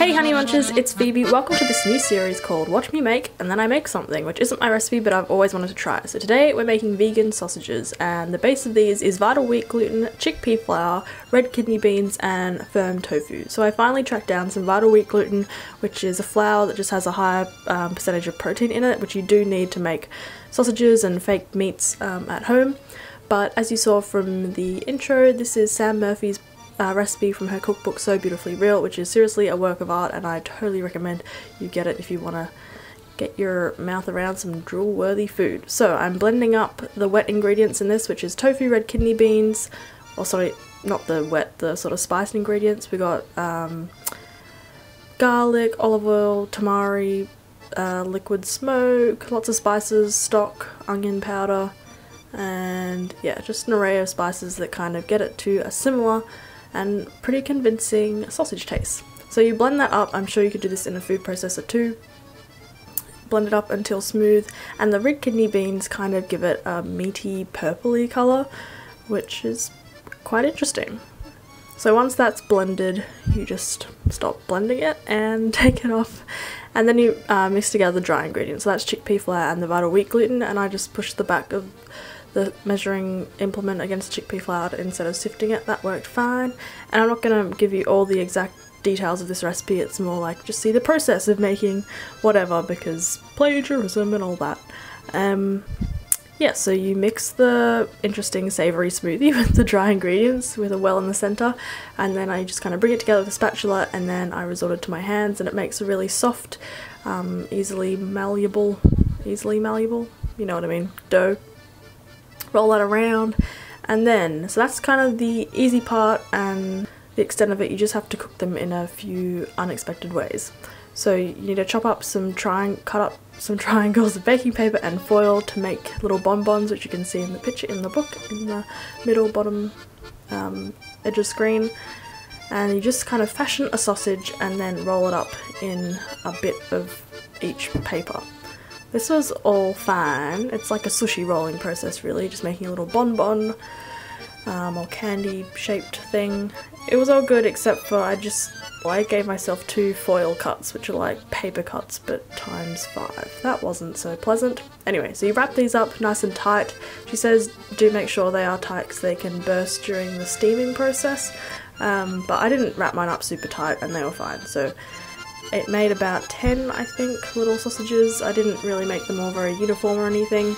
Hey Honey Bunches, it's Phoebe. Welcome to this new series called Watch Me Make and Then I Make Something, which isn't my recipe but I've always wanted to try. So today we're making vegan sausages, and the base of these is vital wheat gluten, chickpea flour, red kidney beans and firm tofu. So I finally tracked down some vital wheat gluten, which is a flour that just has a higher percentage of protein in it, which you do need to make sausages and fake meats at home. But as you saw from the intro, this is Sam Murphy's recipe from her cookbook So Beautifully Real, which is seriously a work of art, and I totally recommend you get it if you want to get your mouth around some drool-worthy food. So I'm blending up the wet ingredients in this, which is tofu, red kidney beans, or sorry, not the wet, the sort of spiced ingredients. We got garlic, olive oil, tamari, liquid smoke, lots of spices, stock, onion powder, and yeah, just an array of spices that kind of get it to a similar and pretty convincing sausage taste. So you blend that up. I'm sure you could do this in a food processor too. Blend it up until smooth, and the red kidney beans kind of give it a meaty purpley colour, which is quite interesting. So once that's blended, you just stop blending it and take it off, and then you mix together the dry ingredients. So that's chickpea flour and the vital wheat gluten, and I just pushed the back of the measuring implement against chickpea flour instead of sifting it. That worked fine, and I'm not going to give you all the exact details of this recipe. It's more like just see the process of making whatever, because plagiarism and all that. Yeah, so you mix the interesting savoury smoothie with the dry ingredients with a well in the centre, and then I just kind of bring it together with a spatula, and then I resort it to my hands, and it makes a really soft, easily malleable, you know what I mean, dough. Roll that around, and then, so that's kind of the easy part, and the extent of it, you just have to cook them in a few unexpected ways. So you need to cut up some triangles of baking paper and foil to make little bonbons, which you can see in the picture in the book in the middle bottom edge of screen. And you just kind of fashion a sausage and then roll it up in a bit of each paper. This was all fine. It's like a sushi rolling process really, just making a little bonbon or candy shaped thing. It was all good except for I gave myself 2 foil cuts, which are like paper cuts but times 5. That wasn't so pleasant. Anyway, so you wrap these up nice and tight. She says do make sure they are tight because they can burst during the steaming process, but I didn't wrap mine up super tight and they were fine. So it made about 10, I think, little sausages. I didn't really make them all very uniform or anything.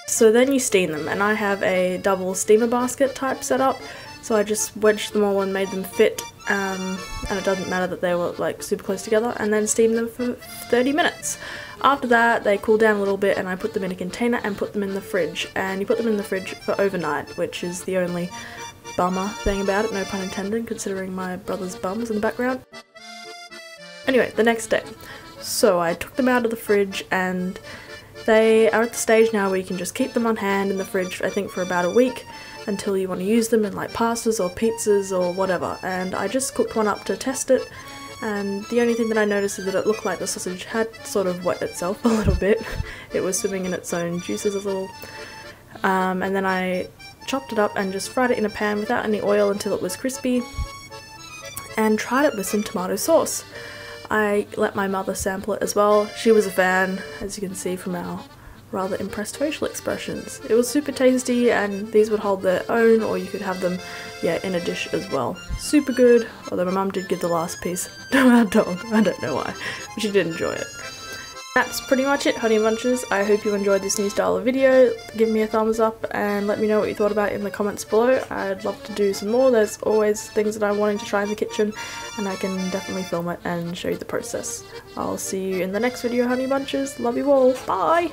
So then you steam them, and I have a double steamer basket type setup, so I just wedged them all and made them fit, and it doesn't matter that they were like super close together, and then steam them for 30 minutes. After that they cool down a little bit, and I put them in a container and put them in the fridge, and you put them in the fridge for overnight, which is the only bummer thing about it, no pun intended, considering my brother's bums in the background. Anyway, the next day, so I took them out of the fridge, and they are at the stage now where you can just keep them on hand in the fridge, I think for about a week, until you want to use them in like pastas or pizzas or whatever. And I just cooked one up to test it, and the only thing that I noticed is that it looked like the sausage had sort of wet itself a little bit. It was swimming in its own juices a little. And then I chopped it up and just fried it in a pan without any oil until it was crispy, and tried it with some tomato sauce. I let my mother sample it as well. She was a fan, as you can see from our rather impressed facial expressions. It was super tasty, and these would hold their own, or you could have them, yeah, in a dish as well. Super good, although my mum did give the last piece to our dog. I don't know why, but she did enjoy it. That's pretty much it, Honey Bunches. I hope you enjoyed this new style of video. Give me a thumbs up and let me know what you thought about it in the comments below. I'd love to do some more. There's always things that I'm wanting to try in the kitchen, and I can definitely film it and show you the process. I'll see you in the next video, Honey Bunches. Love you all. Bye!